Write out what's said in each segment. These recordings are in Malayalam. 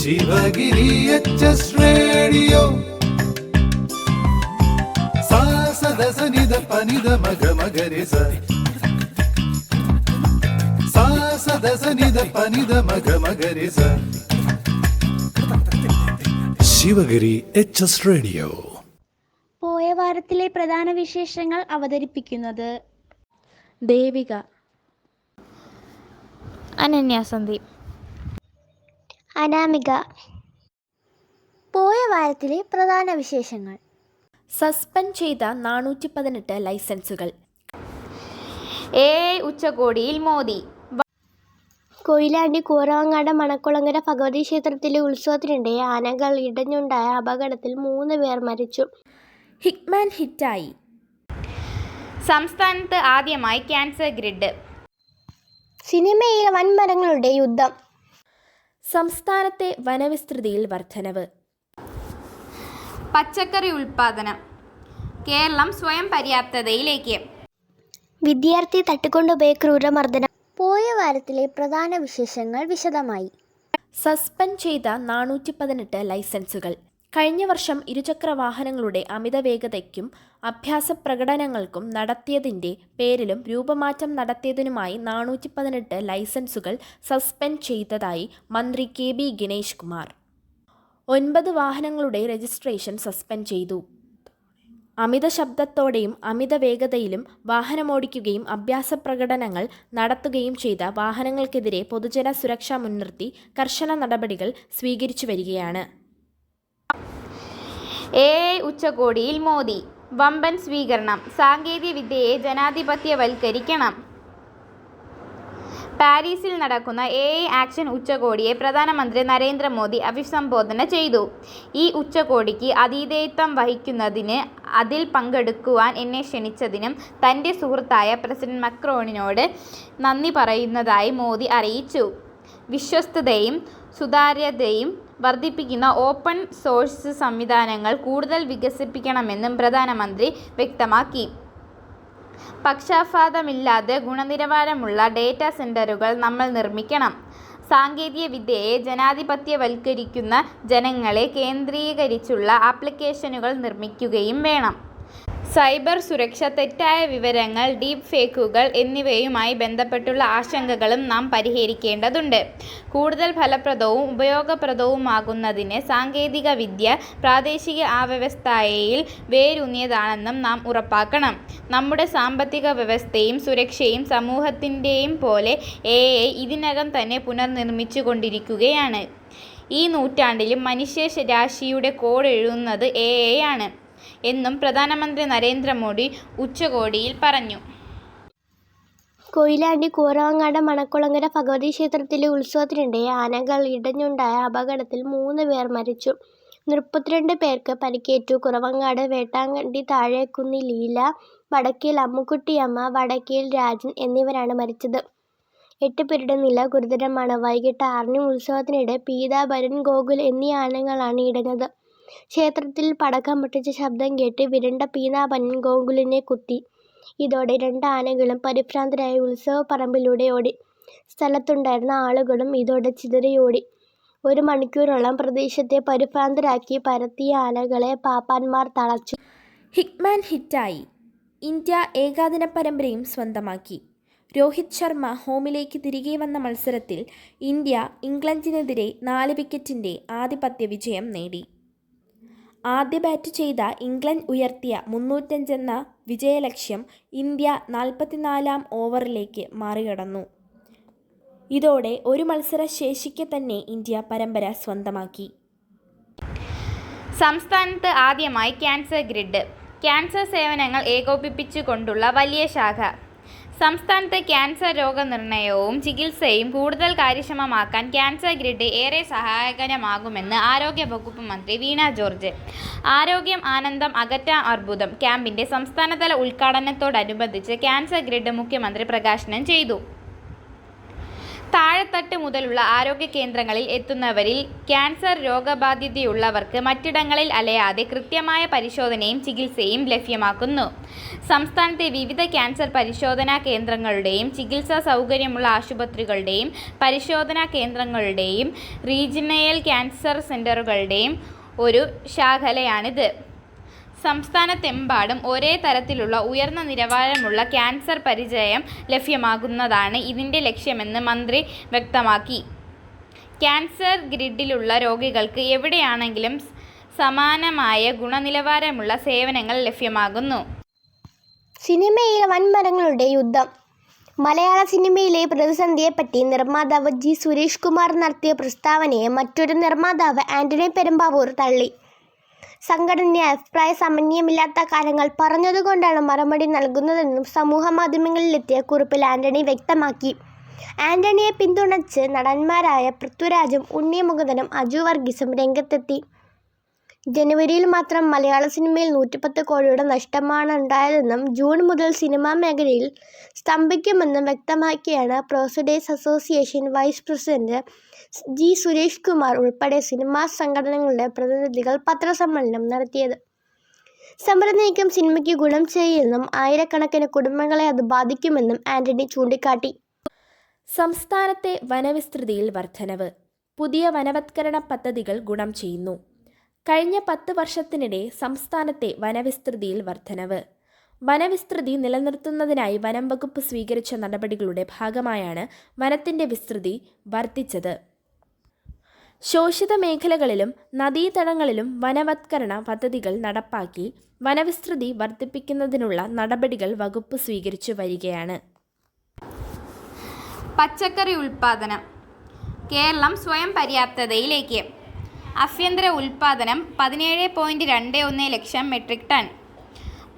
ശിവഗിരി എച്ച് റേഡിയോ സദസനിത പനിത മഗ മഗരിസ സദസനിത പനിത മഗ മഗരിസ ശിവഗിരി എച്ച് റേഡിയോ. പോയ വാരത്തിലെ പ്രധാന വിശേഷങ്ങൾ അവതരിപ്പിക്കുന്നത് ദേവിക, അനന്യ സന്ദീപ്, അനാമിക. പോയ വാരത്തിലെ പ്രധാന വിശേഷങ്ങൾ. സസ്പെൻഡ് ചെയ്ത 418 ലൈസൻസുകൾ. AI ഉച്ചകോടിയിൽ മോദി. കൊയിലാണ്ടി കൂറവങ്ങാട് മണക്കുളങ്ങര ഭഗവതി ക്ഷേത്രത്തിലെ ഉത്സവത്തിനിടെ ആനകൾ ഇടഞ്ഞുണ്ടായ അപകടത്തിൽ 3 പേർ മരിച്ചു. ഹിറ്റ്മാൻ ഹിറ്റായി. സംസ്ഥാനത്ത് ആദ്യമായി ക്യാൻസർ ഗ്രിഡ്. സിനിമയിലെ വൻമരങ്ങളുടെ യുദ്ധം. സംസ്ഥാനത്തെ വനവിസ്തൃതിയിൽ വർധനവ്. പച്ചക്കറി ഉൽപാദനം. കേരളം സ്വയം പര്യാപ്തതയിലേക്ക്. വിദ്യാർത്ഥി തട്ടിക്കൊണ്ടുപോയ ക്രൂരമർദ്ദനം. പോയ വാരത്തിലെ പ്രധാന വിശേഷങ്ങൾ വിശദമായി. സസ്പെൻഡ് ചെയ്ത 418 ലൈസൻസുകൾ. കഴിഞ്ഞ വർഷം ഇരുചക്ര വാഹനങ്ങളുടെ അമിത വേഗതയ്ക്കും അഭ്യാസ പ്രകടനങ്ങൾക്കും നടത്തിയതിൻ്റെ പേരിലും രൂപമാറ്റം നടത്തിയതിനുമായി 418 ലൈസൻസുകൾ സസ്പെൻഡ് ചെയ്തതായി മന്ത്രി KB ഗണേഷ് കുമാർ. 9 വാഹനങ്ങളുടെ രജിസ്ട്രേഷൻ സസ്പെൻഡ് ചെയ്തു. അമിത ശബ്ദത്തോടെയും അമിത വേഗതയിലും വാഹനമോടിക്കുകയും അഭ്യാസ പ്രകടനങ്ങൾ നടത്തുകയും ചെയ്ത വാഹനങ്ങൾക്കെതിരെ പൊതുജന സുരക്ഷ മുൻനിർത്തി കർശന നടപടികൾ സ്വീകരിച്ചു വരികയാണ്. AI ഉച്ചകോടിയിൽ മോദി. വമ്പൻ സ്വീകരണം. സാങ്കേതിക വിദ്യയെ ജനാധിപത്യവൽക്കരിക്കണം. പാരീസിൽ നടക്കുന്ന AI ആക്ഷൻ ഉച്ചകോടിയെ പ്രധാനമന്ത്രി നരേന്ദ്രമോദി അഭിസംബോധന ചെയ്തു. ഈ ഉച്ചകോടിക്ക് ആതിഥേയത്വം വഹിക്കുന്നതിന് അതിൽ പങ്കെടുക്കുവാൻ എന്നെ ക്ഷണിച്ചതിനും തൻ്റെ സുഹൃത്തായ പ്രസിഡന്റ് മക്രോണിനോട് നന്ദി പറയുന്നതായി മോദി അറിയിച്ചു. വിശ്വസ്തതയും സുതാര്യതയും വർദ്ധിപ്പിക്കുന്ന ഓപ്പൺ സോഴ്സ് സംവിധാനങ്ങൾ കൂടുതൽ വികസിപ്പിക്കണമെന്നും പ്രധാനമന്ത്രി വ്യക്തമാക്കി. പക്ഷപാതമില്ലാതെ ഗുണനിലവാരമുള്ള ഡേറ്റാ സെന്ററുകൾ നമ്മൾ നിർമ്മിക്കണം. സാങ്കേതിക വിദ്യയെ ജനാധിപത്യവൽക്കരിക്കുന്ന ജനങ്ങളെ കേന്ദ്രീകരിച്ചുള്ള ആപ്ലിക്കേഷനുകൾ നിർമ്മിക്കുകയും വേണം. സൈബർ സുരക്ഷ, തെറ്റായ വിവരങ്ങൾ, ഡീപ് ഫേക്കുകൾ എന്നിവയുമായി ബന്ധപ്പെട്ടുള്ള ആശങ്കകളും നാം പരിഹരിക്കേണ്ടതുണ്ട്. കൂടുതൽ ഫലപ്രദവും ഉപയോഗപ്രദവുമാകുന്നതിന് സാങ്കേതിക വിദ്യ പ്രാദേശിക വ്യവസ്ഥയിൽ വേരൂന്നിയതാണെന്നും നാം ഉറപ്പാക്കണം. നമ്മുടെ സാമ്പത്തിക വ്യവസ്ഥയും സുരക്ഷയും സമൂഹത്തിൻ്റെയും പോലെ AI ഇതിനകം തന്നെ പുനർനിർമ്മിച്ചുകൊണ്ടിരിക്കുകയാണ്. ഈ നൂറ്റാണ്ടിലും മനുഷ്യരാശിയുടെ കോഡ് എഴുതുന്നത് AI ആണ് എന്നും പ്രധാനമന്ത്രി നരേന്ദ്രമോദി ഉച്ചകോടിയിൽ പറഞ്ഞു. കൊയിലാണ്ടി കൂറവങ്ങാട് മണക്കുളങ്ങര ഭഗവതി ക്ഷേത്രത്തിലെ ഉത്സവത്തിനിടെ ആനകൾ ഇടഞ്ഞുണ്ടായ അപകടത്തിൽ 3 പേർ മരിച്ചു. 32 പേർക്ക് പരിക്കേറ്റു. കുറവങ്ങാട് വേട്ടാങ്കണ്ടി താഴേക്കുന്നി ലീല, വടക്കേൽ അമ്മുക്കുട്ടിയമ്മ, വടക്കേൽ രാജൻ എന്നിവരാണ് മരിച്ചത്. 8 പേരുടെ നില ഗുരുതരമാണ്. വൈകിട്ട് 6-ന് ഉത്സവത്തിനിടെ പീതാംബരൻ, ഗോകുൽ എന്നീ ആനകളാണ് ഇടഞ്ഞത്. ക്ഷേത്രത്തിൽ പടക്കം പൊട്ടിച്ച ശബ്ദം കേട്ട് വിരണ്ട പീതാംബരൻ ഗോകുലിനെ കുത്തി. ഇതോടെ 2 ആനകളും പരിഭ്രാന്തരായി ഉത്സവപ്പറമ്പിലൂടെ ഓടി. സ്ഥലത്തുണ്ടായിരുന്ന ആളുകളും ഇതോടെ ചിതറിയോടി. 1 മണിക്കൂറോളം പ്രദേശത്തെ പരിഭ്രാന്തരാക്കി പരത്തിയ ആനകളെ പാപ്പാന്മാർ തളച്ചു. ഹിറ്റ്മാൻ ഹിറ്റായി. ഇന്ത്യ ഏകദിന പരമ്പരയും സ്വന്തമാക്കി. രോഹിത് ശർമ്മ ഹോമിലേക്ക് തിരികെ വന്ന മത്സരത്തിൽ ഇന്ത്യ ഇംഗ്ലണ്ടിനെതിരെ 4 വിക്കറ്റിൻ്റെ ആധിപത്യ വിജയം നേടി. ആദ്യ ബാറ്റ് ചെയ്ത ഇംഗ്ലണ്ട് ഉയർത്തിയ 305 എന്ന വിജയലക്ഷ്യം ഇന്ത്യ 44-ാം ഓവറിലേക്ക് മറികടന്നു. ഇതോടെ 1 മത്സര ശേഷിക്കെ തന്നെ ഇന്ത്യ പരമ്പര സ്വന്തമാക്കി. സംസ്ഥാനത്ത് ആദ്യമായി ക്യാൻസർ ഗ്രിഡ്. ക്യാൻസർ സേവനങ്ങൾ ഏകോപിപ്പിച്ചുകൊണ്ടുള്ള വലിയ ശാഖ. സംസ്ഥാനത്ത് ക്യാൻസർ രോഗനിർണയവും ചികിത്സയും കൂടുതൽ കാര്യക്ഷമമാക്കാൻ ക്യാൻസർ ഗ്രിഡ് ഏറെ സഹായകരമാകുമെന്ന് ആരോഗ്യ വകുപ്പ് മന്ത്രി വീണ ജോർജ്. ആരോഗ്യം ആനന്ദം അകറ്റാം അർബുദം ക്യാമ്പിൻ്റെ സംസ്ഥാനതല ഉദ്ഘാടനത്തോടനുബന്ധിച്ച് ക്യാൻസർ ഗ്രിഡ് മുഖ്യമന്ത്രി പ്രകാശനം ചെയ്തു. താഴെത്തട്ട് മുതലുള്ള ആരോഗ്യ കേന്ദ്രങ്ങളിൽ എത്തുന്നവരിൽ ക്യാൻസർ രോഗബാധിതയുള്ളവർക്ക് മറ്റിടങ്ങളിൽ അലയാതെ കൃത്യമായ പരിശോധനയും ചികിത്സയും ലഭ്യമാക്കുന്നു. സംസ്ഥാനത്തെ വിവിധ ക്യാൻസർ പരിശോധനാ കേന്ദ്രങ്ങളുടെയും ചികിത്സാ സൗകര്യമുള്ള ആശുപത്രികളുടെയും പരിശോധനാ കേന്ദ്രങ്ങളുടെയും റീജിയണൽ ക്യാൻസർ സെൻ്ററുകളുടെയും ഒരു ശാഖലയാണിത്. സംസ്ഥാനത്തെമ്പാടും ഒരേ തരത്തിലുള്ള ഉയർന്ന നിലവാരമുള്ള ക്യാൻസർ പരിചയം ലഭ്യമാകുന്നതാണ് ഇതിൻ്റെ ലക്ഷ്യമെന്ന് മന്ത്രി വ്യക്തമാക്കി. ക്യാൻസർ ഗ്രിഡിലുള്ള രോഗികൾക്ക് എവിടെയാണെങ്കിലും സമാനമായ ഗുണനിലവാരമുള്ള സേവനങ്ങൾ ലഭ്യമാകുന്നു. സിനിമയിൽ വൻമരങ്ങളുടെ യുദ്ധം. മലയാള സിനിമയിലെ പ്രതിസന്ധിയെപ്പറ്റി നിർമ്മാതാവ് ജി സുരേഷ് കുമാർ നടത്തിയ പ്രസ്താവനയെ മറ്റൊരു നിർമ്മാതാവ് ആന്റണി പെരുമ്പാവൂർ തള്ളി. സംഘടന അഭിപ്രായ സമന്വയമില്ലാത്ത കാര്യങ്ങൾ പറഞ്ഞതുകൊണ്ടാണ് മറുപടി നൽകുന്നതെന്നും സമൂഹ മാധ്യമങ്ങളിലെത്തിയ കുറിപ്പിൽ ആന്റണി വ്യക്തമാക്കി. ആന്റണിയെ പിന്തുണച്ച് നടന്മാരായ പൃഥ്വിരാജും ഉണ്ണി മുകുന്ദനും അജു വർഗീസും രംഗത്തെത്തി. ജനുവരിയിൽ മാത്രം മലയാള സിനിമയിൽ 110 കോടിയുടെ നഷ്ടമാണ് ഉണ്ടായതെന്നും ജൂൺ മുതൽ സിനിമാ മേഖലയിൽ സ്തംഭിക്കുമെന്നും വ്യക്തമാക്കിയാണ് producers association vice president G Suresh Kumar ഉൾപ്പെടെ സിനിമാ സംഘടനകളുടെ പ്രതിനിധികൾ പത്രസമ്മേളനം നടത്തിയത്. സമരനീക്കം സിനിമയ്ക്ക് ഗുണം ചെയ്യില്ലെന്നും ആയിരക്കണക്കിന് കുടുംബങ്ങളെ അത് ബാധിക്കുമെന്നും ആന്റണി ചൂണ്ടിക്കാട്ടി. സംസ്ഥാനത്തെ വനവിസ്തൃതിയിൽ വർധനവ്. പുതിയ വനവത്കരണ പദ്ധതികൾ ഗുണം ചെയ്യുന്നു. കഴിഞ്ഞ 10 വർഷത്തിനിടെ സംസ്ഥാനത്തെ വനവിസ്തൃതിയിൽ വർധനവ്. വനവിസ്തൃതി നിലനിർത്തുന്നതിനായി വനം വകുപ്പ് സ്വീകരിച്ച നടപടികളുടെ ഭാഗമായാണ് വനത്തിൻ്റെ വിസ്തൃതി വർദ്ധിച്ചത്. ശോഷിത മേഖലകളിലും നദീതടങ്ങളിലും വനവത്കരണ പദ്ധതികൾ നടപ്പാക്കി വനവിസ്തൃതി വർദ്ധിപ്പിക്കുന്നതിനുള്ള നടപടികൾ വകുപ്പ് സ്വീകരിച്ചു വരികയാണ്. പച്ചക്കറി ഉൽപ്പാദനം. കേരളം സ്വയം പര്യാപ്തതയിലേക്ക്. ആഭ്യന്തര ഉൽപ്പാദനം 17.21 ലക്ഷം മെട്രിക് ടൺ.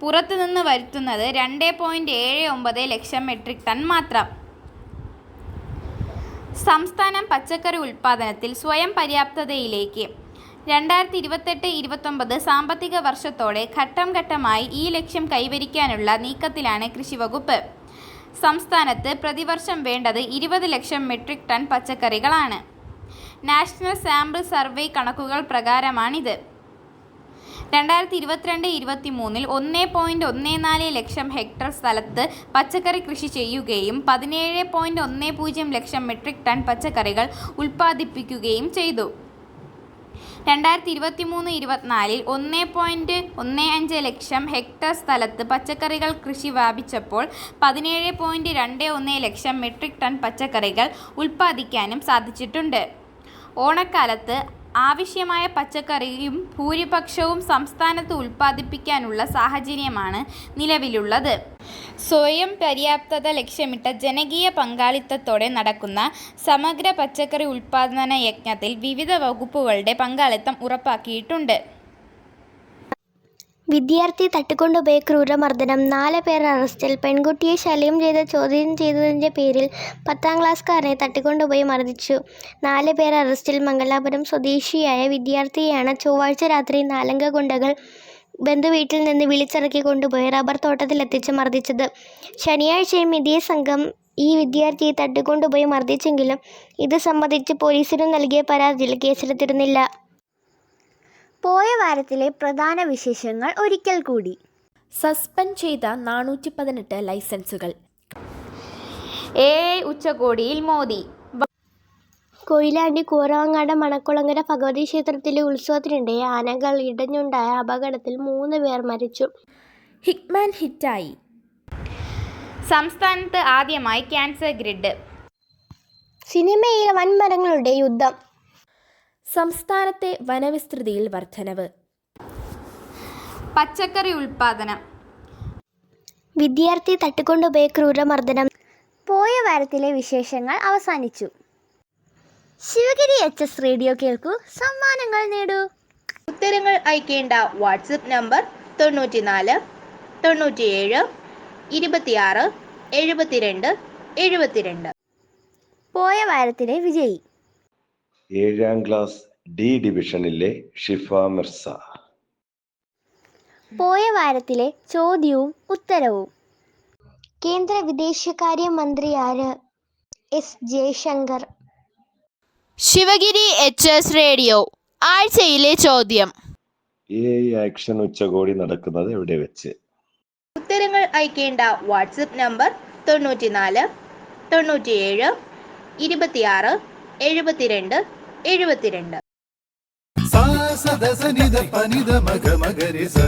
പുറത്തുനിന്ന് വരുത്തുന്നത് 2.79 ലക്ഷം മെട്രിക് ടൺ മാത്രം. സംസ്ഥാനം പച്ചക്കറി ഉൽപ്പാദനത്തിൽ സ്വയം പര്യാപ്തതയിലേക്ക്. 2028-29 സാമ്പത്തിക വർഷത്തോടെ ഘട്ടം ഘട്ടമായി ഈ ലക്ഷ്യം കൈവരിക്കാനുള്ള നീക്കത്തിലാണ് കൃഷിവകുപ്പ്. സംസ്ഥാനത്ത് പ്രതിവർഷം വേണ്ടത് 20 ലക്ഷം മെട്രിക് ടൺ പച്ചക്കറികളാണ്. നാഷണൽ സാമ്പിൾ സർവേ കണക്കുകൾ പ്രകാരമാണിത്. 2022-23 1.14 ലക്ഷം ഹെക്ടർ സ്ഥലത്ത് പച്ചക്കറി കൃഷി ചെയ്യുകയും 17.10 ലക്ഷം മെട്രിക് ടൺ പച്ചക്കറികൾ ഉൽപ്പാദിപ്പിക്കുകയും ചെയ്തു. 2023-24 1.15 ലക്ഷം ഹെക്ടർ സ്ഥലത്ത് പച്ചക്കറികൾ കൃഷി വ്യാപിച്ചപ്പോൾ 17.21 ലക്ഷം മെട്രിക് ടൺ പച്ചക്കറികൾ ഉൽപ്പാദിക്കാനും സാധിച്ചിട്ടുണ്ട്. ഓണക്കാലത്ത് ആവശ്യമായ പച്ചക്കറിയും ഭൂരിപക്ഷവും സംസ്ഥാനത്ത് ഉൽപ്പാദിപ്പിക്കാനുള്ള സാഹചര്യമാണ് നിലവിലുള്ളത്. സ്വയം പര്യാപ്തത ലക്ഷ്യമിട്ട ജനകീയ പങ്കാളിത്തത്തോടെ നടക്കുന്ന സമഗ്ര പച്ചക്കറി ഉൽപ്പാദന യജ്ഞത്തിൽ വിവിധ വകുപ്പുകളുടെ പങ്കാളിത്തം ഉറപ്പാക്കിയിട്ടുണ്ട്. വിദ്യാർത്ഥി തട്ടിക്കൊണ്ടുപോയ ക്രൂരമർദ്ദനം. 4 പേർ അറസ്റ്റിൽ. പെൺകുട്ടിയെ ശല്യം ചെയ്ത് ചോദ്യം ചെയ്തതിൻ്റെ പേരിൽ 10ാം ക്ലാസ്സുകാരനെ തട്ടിക്കൊണ്ടുപോയി മർദ്ദിച്ചു. 4 പേർ അറസ്റ്റിൽ. മംഗലാപുരം സ്വദേശിയായ വിദ്യാർത്ഥിയെയാണ് ചൊവ്വാഴ്ച രാത്രി 4 അംഗ ഗുണ്ടകൾ ബന്ധുവീട്ടിൽ നിന്ന് വിളിച്ചിറക്കി കൊണ്ടുപോയി റബ്ബർ തോട്ടത്തിലെത്തിച്ച് മർദ്ദിച്ചത്. ശനിയാഴ്ചയും ഇതേ സംഘം ഈ വിദ്യാർത്ഥിയെ തട്ടിക്കൊണ്ടുപോയി മർദ്ദിച്ചെങ്കിലും ഇത് സംബന്ധിച്ച് പോലീസിനു നൽകിയ പരാതിയിൽ കേസെടുത്തിരുന്നില്ല. പോയ വാരത്തിലെ പ്രധാന വിശേഷങ്ങൾ ഒരിക്കൽ കൂടി. സസ്പെൻഡ് ചെയ്ത 418 ലൈസൻസുകൾ. AI ഉച്ചകോടിയിൽ മോദി. കൊയിലാണ്ടി കൂറവങ്ങാട് മണക്കുളങ്ങര ഭഗവതി ക്ഷേത്രത്തിലെ ഉത്സവത്തിനിടെ ആനകൾ ഇടഞ്ഞുണ്ടായ അപകടത്തിൽ 3 പേർ മരിച്ചു. ഹിറ്റ്മാൻ ഹിറ്റായി. സംസ്ഥാനത്ത് ആദ്യമായി ക്യാൻസർ ഗ്രിഡ്. സിനിമയിൽ വൻമരങ്ങളുടെ യുദ്ധം. സംസ്ഥാനത്തെ വനവിസ്തൃതിയിൽ വർധനവ്. പച്ചക്കറി ഉൽപ്പാദനം. വിദ്യാർത്ഥി തട്ടിക്കൊണ്ടുപോയ ക്രൂരമർദ്ദനം. പോയ വാരത്തിലെ വിശേഷങ്ങൾ അവസാനിച്ചു. ശിവഗിരി HS റേഡിയോ കേൾക്കൂ, സമ്മാനങ്ങൾ നേടൂ. ഉത്തരങ്ങൾ അയക്കേണ്ട വാട്സപ്പ് നമ്പർ 94 97 26 72 72. പോയ വാരത്തിലെ വിജയി. 7ാം ക്ലാസ് D ഡിവിഷനിലെ ഷിഫ മിർസ. പോയ വാരത്തിലെ ചോദ്യവും ഉത്തരവും. കേന്ദ്ര വിദേശകാര്യ മന്ത്രി ആര്? S Jaishankar. Sivagiri HS radio ആഴ്ചയിലെ ചോദ്യം. AI ആക്ഷൻ ഉച്ചകോടി നടക്കുന്നത് എവിടെ വെച്ച്? ഉത്തരങ്ങൾ അയക്കേണ്ട WhatsApp number 94 97 26 72 72. sa sa da sa ni da pa ni da ma ga ma ga re sa.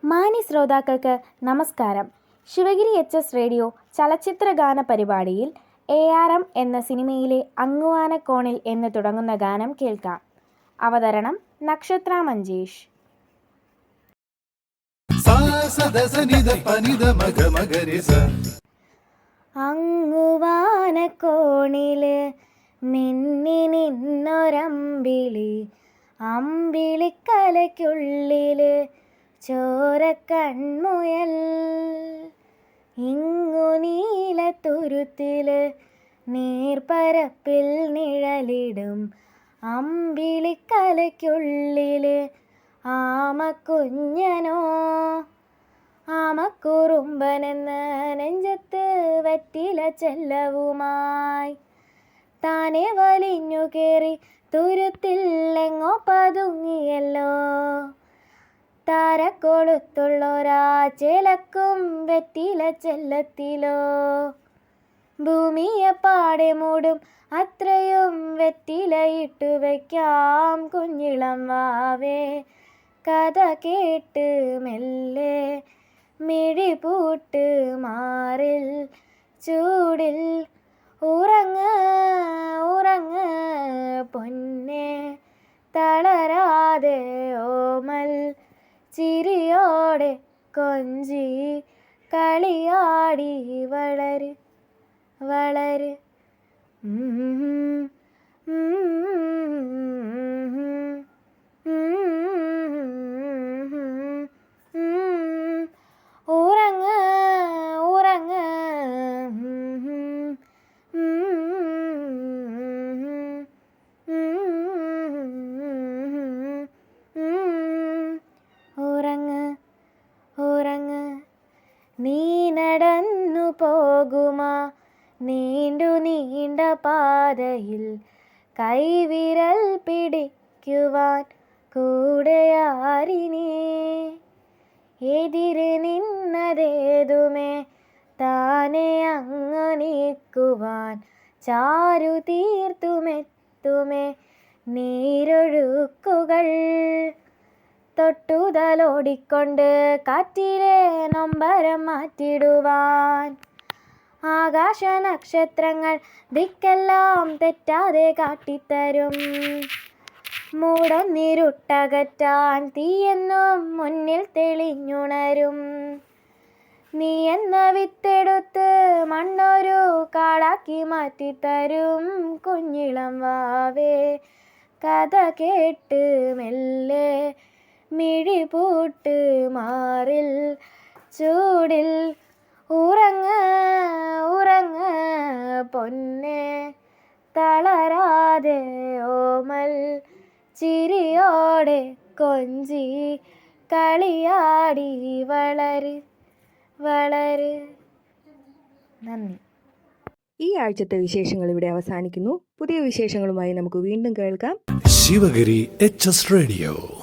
മാന്യ ശ്രോതാക്കൾക്ക് നമസ്കാരം. ശിവഗിരി HS റേഡിയോ ചലച്ചിത്ര ഗാന പരിപാടിയിൽ ARM എന്ന സിനിമയിലെ അങ്ങുവാനക്കോണിൽ എന്ന് തുടങ്ങുന്ന ഗാനം കേൾക്കാം. അവതരണം നക്ഷത്ര Manjesh. sa sa da sa ni da pa ni da ma ga re sa. അങ്ങുവാനക്കോണില് മിന്നി നിന്നൊരമ്പിളി, അമ്പിളിക്കലയ്ക്കുള്ളില് ചോരക്കൺമുയൽ, ഇങ്ങു നീലത്തുരുത്തില് നീർപ്പരപ്പിൽ നിഴലിടും അമ്പിളിക്കലയ്ക്കുള്ളില് ആമക്കുഞ്ഞനോ, ആമക്കുറുമ്പനെന്ന് നെഞ്ചത്ത് വെറ്റില ചെല്ലവുമായി താനെ വലിഞ്ഞു കേറി തുരുത്തിൽ എങ്ങോ പതുങ്ങിയല്ലോ. താരക്കൊളുത്തുള്ളൊരാ ചേലക്കും വെറ്റില ചെല്ലത്തിലോ, ഭൂമിയെ പാടെ മൂടും അത്രയും വെറ്റിലയിട്ടു വയ്ക്കാം കുഞ്ഞിളം വാവേ. കഥ കേട്ട് മെല്ലെ മിഴിപൂട്ട് മാറിൽ ചൂടിൽ ഉറങ്ങ് ഉറങ്ങ് പൊന്നെ, തളരാതെ ഓമൽ ചിരിയോടെ കൊഞ്ചി കളിയാടി വളര് വളര്. ഉറങ്ങ് ഉറങ്ങ് ഉറങ്ങ് ഉറങ്ങ്. നീ നടന്നു പോകുമാ നീണ്ടു നീണ്ട പാതയിൽ, കൈവിരൽ പിടിക്കുവാൻ കൂടെയാരിനി. എതിരെ നിന്നതേതുമേ താനെ അങ്ങ് നീക്കുവാൻ ചാരു തീർത്തുമെത്തുമേ നീരൊഴുക്കുകൾ. തൊട്ടുതലോടിക്കൊണ്ട് കാറ്റിലെ നൊമ്പരം മാറ്റിടുവാൻ ആകാശ നക്ഷത്രങ്ങൾ ദിക്കെല്ലാം തെറ്റാതെ കാട്ടിത്തരും. മൂടന്നിരുട്ടകറ്റാൻ തീയെന്നും മുന്നിൽ തെളിഞ്ഞുണരും. നീ എന്ന വിത്തെടുത്ത് മണ്ണൊരു കാടാക്കി മാറ്റിത്തരും കുഞ്ഞിളം വാവേ. കഥ കേട്ട് മെല്ലെ മിഴിപൂട്ട് മാറിൽ ചൂടിൽ ഉറങ്ങ് ഉറങ്ങ് പൊന്നെ, തളരാതെ ഓമൽ ചിരിയോടെ കൊഞ്ചി കളിയാടി വളര് വളര്. നന്ദി. ഈ ആഴ്ചത്തെ വിശേഷങ്ങൾ ഇവിടെ അവസാനിക്കുന്നു. പുതിയ വിശേഷങ്ങളുമായി നമുക്ക് വീണ്ടും കേൾക്കാം. Sivagiri HS radio.